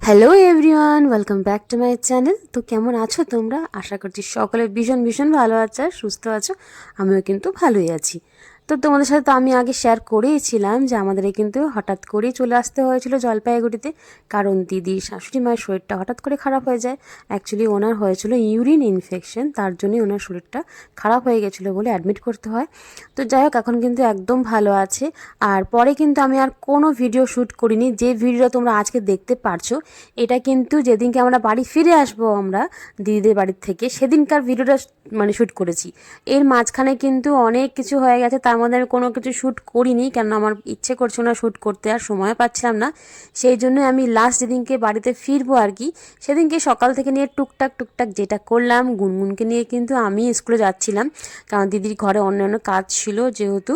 Hello everyone, welcome back to my channel. তো কেমন আছো তোমরা? আশা করছি সকলে ভীষণ ভীষণ ভালো আছো আর সুস্থ আছো। আমিও কিন্তু ভালোই আছি। তো তোমাদের সাথে তো আমি আগে শেয়ার করেইছিলাম যে আমাদের কিন্তু হঠাৎ করেই চলে আসতে হয়েছিল জলপাইগুড়িতে, কারণ দিদির শাশুড়ি মায়ের শরীরটা হঠাৎ করে খারাপ হয়ে যায়। অ্যাকচুয়ালি ওনার হয়েছিল ইউরিন ইনফেকশন, তার জন্যই ওনার শরীরটা খারাপ হয়ে গেছিলো বলে অ্যাডমিট করতে হয়। তো যাই হোক, এখন কিন্তু একদম ভালো আছে। আর পরে কিন্তু আমি আর কোনো ভিডিও শ্যুট করিনি। যে ভিডিওটা তোমরা আজকে দেখতে পারছো এটা কিন্তু যেদিনকে আমরা বাড়ি ফিরে আসবো আমরা দিদিদের বাড়ির থেকে, সেদিনকার ভিডিওটা মানে শ্যুট করেছি। এর মাঝখানে কিন্তু অনেক কিছু হয়ে গেছে, তার মধ্যে আমি কোনো কিছু শ্যুট করিনি, কেন আমার ইচ্ছে করছে না শ্যুট করতে, আর সময় পাচ্ছিলাম না। সেই জন্য আমি লাস্ট যেদিনকে বাড়িতে ফিরবো আর কি, সেদিনকে সকাল থেকে নিয়ে টুকটাক টুকটাক যেটা করলাম, গুনগুনকে নিয়ে কিন্তু আমি স্কুলে যাচ্ছিলাম, কারণ দিদির ঘরে অন্যান্য কাজ ছিল যেহেতু,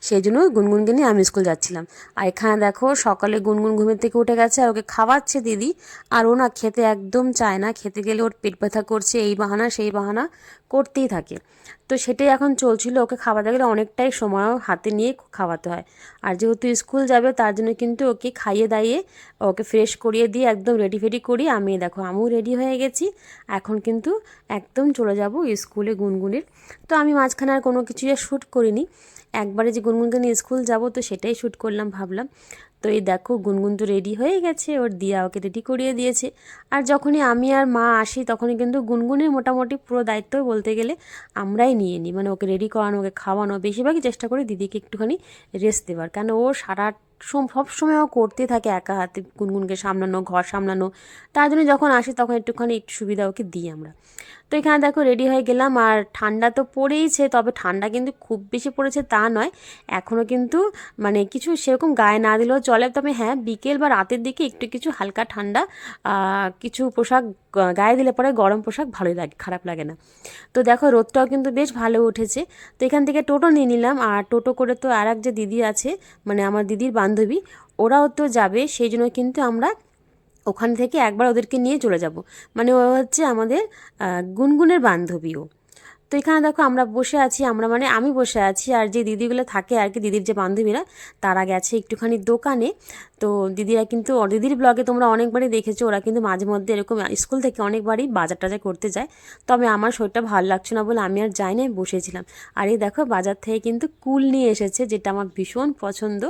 সেই জন্য গুনগুনকে নিয়ে আমি স্কুল যাচ্ছিলাম। আর এখানে দেখো সকালে গুনগুন ঘুমের থেকে উঠে গেছে আর ওকে খাওয়াচ্ছে দিদি। আর ও না খেতে একদম চায় না, খেতে গেলে ওর পেট ব্যথা করছে, এই বাহানা সেই বাহানা করতেই থাকে। তো সেটাই এখন চলছিল, ওকে খাওয়াতে গেলে অনেকটাই সময়ও হাতে নিয়ে খাওয়াতে হয়। আর যেহেতু স্কুল যাবে তার জন্য কিন্তু ওকে খাইয়ে দাইয়ে ওকে ফ্রেশ করিয়ে দিয়ে একদম রেডি ফেডি করি আমি। দেখো আমিও রেডি হয়ে গেছি, এখন কিন্তু একদম চলে যাব স্কুলে গুনগুনের। তো আমি মাঝখানে আর কোনো কিছু শ্যুট করিনি, একবারে যে গুনগুনকে নিয়ে স্কুল যাব তো সেটাই শ্যুট করলাম ভাবলাম। তো এই দেখো গুনগুন তো রেডি হয়ে গেছে, ওর দিয়া ওকে রেডি করিয়ে দিয়েছে। আর যখনই আমি আর মা আসি তখনই কিন্তু গুনগুনের মোটামুটি পুরো দায়িত্ব বলতে গেলে আমরাই নিয়ে নিই, মানে ওকে রেডি করানো, ওকে খাওয়ানো, বেশিরভাগই চেষ্টা করি দিদিকে একটুখানি রেস্ট দেওয়ার, কেন ও সারা সব সময় ও করতে থাকে একা হাতে, গুনগুনকে সামলানো, ঘর সামলানো। তার জন্য যখন আসি তখন একটু সুবিধা ওকে দিই আমরা। তো এখানে দেখো রেডি হয়ে গেলাম, আর ঠান্ডা তো পড়েইছে, তবে ঠান্ডা কিন্তু খুব বেশি পড়েছে তা নয়, এখনও কিন্তু মানে কিছু সেরকম গায়ে না দিলেও চলে, তবে হ্যাঁ বিকেল বা রাতের দিকে একটু কিছু হালকা ঠান্ডা কিছু পোশাক গায়ে দিলে পরে গরম পোশাক ভালোই লাগে, খারাপ লাগে না। তো দেখো রোদটাও কিন্তু বেশ ভালো উঠেছে। তো এখান থেকে টোটো নিয়ে নিলাম, আর টোটো করে তো আর এক যে দিদি আছে, মানে আমার দিদির বান্ধবী, ওরাও তো যাবে, সেই জন্য কিন্তু আমরা ওখান থেকে একবার ওদেরকে নিয়ে চলে যাব। মানে ও হচ্ছে আমাদের গুনগুনের বান্ধবীও। তো এখানে দেখো আমরা বসে আছি, আমরা মানে আমি বসে আছি, আর যে দিদিগুলো থাকে আর কি, দিদির যে বান্ধবীরা, তারা গেছে একটুখানি দোকানে। তো দিদিরা কিন্তু দিদির ব্লগে তোমরা অনেকবারই দেখেছো, ওরা কিন্তু মাঝে মধ্যে এরকম স্কুল থেকে অনেকবারই বাজার টাজার করতে যায়। তবে আমার শরীরটা ভালো লাগছে না বলে আমি আর যাই না, বসেছিলাম। আর এই দেখো বাজার থেকে কিন্তু কুল নিয়ে এসেছে, যেটা আমার ভীষণ পছন্দ।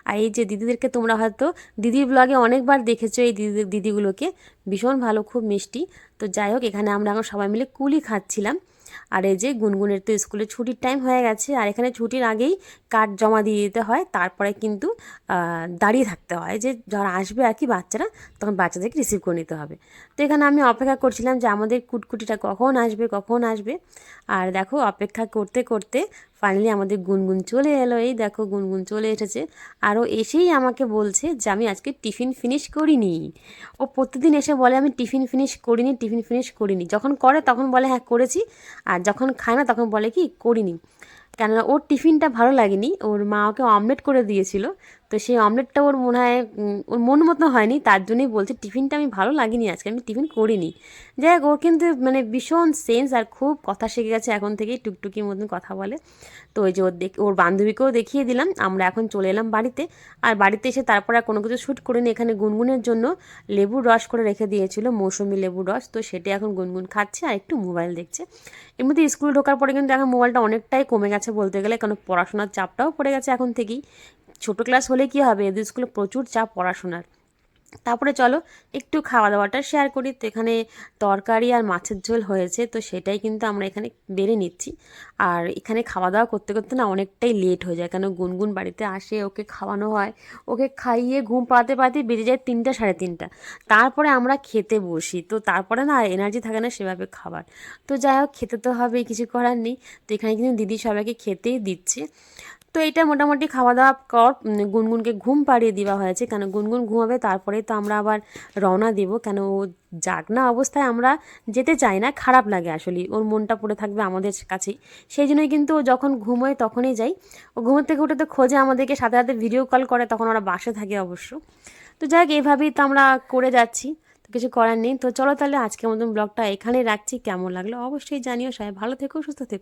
আর এই যে দিদিদেরকে তোমরা হয়তো দিদির ব্লগে অনেকবার দেখেছো, এই দিদিগুলোকে ভীষণ ভালো, খুব মিষ্টি। তো যাই হোক, এখানে আমরা এখন সবাই মিলে কুলই খাচ্ছিলাম। আর এই যে গুনগুনের তো স্কুলে ছুটির টাইম হয়ে গেছে, আর এখানে ছুটির আগেই কার্ড জমা দিয়ে দিতে হয়, তারপরে কিন্তু দাঁড়িয়ে থাকতে হয়, যে যারা আসবে আর কি বাচ্চারা, তখন বাচ্চাদেরকে রিসিভ করে নিতে হবে। তো এখানে আমি অপেক্ষা করছিলাম যে আমাদের কুটকুটিটা কখন আসবে কখন আসবে। আর দেখো অপেক্ষা করতে করতে ফাইনালি আমাদের গুনগুন চলে এলো, এই দেখো গুনগুন চলে এসেছে। আরও এসেই আমাকে বলছে যে আমি আজকে টিফিন ফিনিশ করিনি। ও প্রতিদিন এসে বলে আমি টিফিন ফিনিশ করিনি, টিফিন ফিনিশ করিনি, যখন করে তখন বলে হ্যাঁ করেছি, আর যখন খায় না তখন বলে কি করিনি। কেননা ওর টিফিনটা ভালো লাগেনি, ওর মা ওকে অমলেট করে দিয়েছিল, তো সেই অমলেটটা ওর মনে হয় ওর মন মতো হয়নি, তার জন্যই বলছে টিফিনটা আমি ভালো লাগেনি আজকে, আমি টিফিন করিনি। যাই হোক, ওর কিন্তু মানে ভীষণ সেন্স, আর খুব কথা শিখে গেছে এখন থেকেই, টুকটুকির মতন কথা বলে। তো ওই যে ওর বান্ধবীকেও দেখিয়ে দিলাম, আমরা এখন চলে এলাম বাড়িতে। আর বাড়িতে এসে তারপর আর কোনো কিছু শ্যুট করিনি, এখানে গুনগুনের জন্য লেবুর রস করে রেখে দিয়েছিল, মৌসুমি লেবুর রস, তো সেটা এখন গুনগুন খাচ্ছে আর একটু মোবাইল দেখছে। এমনিতে স্কুলে ঢোকার পরে কিন্তু এখন মোবাইলটা অনেকটাই কমে গেছে বলতে গেলে, কারণ পড়াশোনার চাপটাও পড়ে গেছে এখন থেকেই। ছোটো ক্লাস হলে কি হবে, এদের স্কুলে প্রচুর চাপ পড়াশোনার। তারপরে চলো একটু খাওয়া দাওয়াটা শেয়ার করি। তো এখানে তরকারি আর মাছের ঝোল হয়েছে, তো সেটাই কিন্তু আমরা এখানে বেড়ে নিচ্ছি। আর এখানে খাওয়া দাওয়া করতে করতে না অনেকটাই লেট হয়ে যায়, কেন গুনগুন বাড়িতে আসে, ওকে খাওয়ানো হয়, ওকে খাইয়ে ঘুম পাড়াতে পাড়াতে বেজে যায় 3টা সাড়ে 3টা। তারপরে আমরা খেতে বসি, তো তারপরে না এনার্জি থাকে না সেভাবে খাবার। তো যাই হোক, খেতে তো হবেই, কিছু করার নেই। তো এখানে কিন্তু দিদি সবাইকে খেতেই দিচ্ছে। তো এটা মোটামুটি খাওয়া দাওয়া কর, গুনগুনকে ঘুম পাড়িয়ে দেওয়া হয়েছে, কেন গুনগুন ঘুমাবে, তারপরে তো আমরা আবার রওনা দেব, কেন ও জাগনা অবস্থায় আমরা যেতে চাই না, খারাপ লাগে আসলে, ওর মনটা পড়ে থাকবে আমাদের কাছেই। সেই জন্যই কিন্তু ও যখন ঘুমোয় তখনই যাই। ও ঘুমোর থেকে উঠে তো খোঁজে আমাদেরকে, সাথে সাথে ভিডিও কল করে, তখন ওরা বাসে থাকে অবশ্য। তো যাই হোক, এইভাবেই তো আমরা করে যাচ্ছি, তো কিছু করার নেই। তো চলো তাহলে আজকের মতন ব্লগটা এখানেই রাখছি, কেমন লাগলো অবশ্যই জানিও, সবাই ভালো থেকো, সুস্থ থেকো।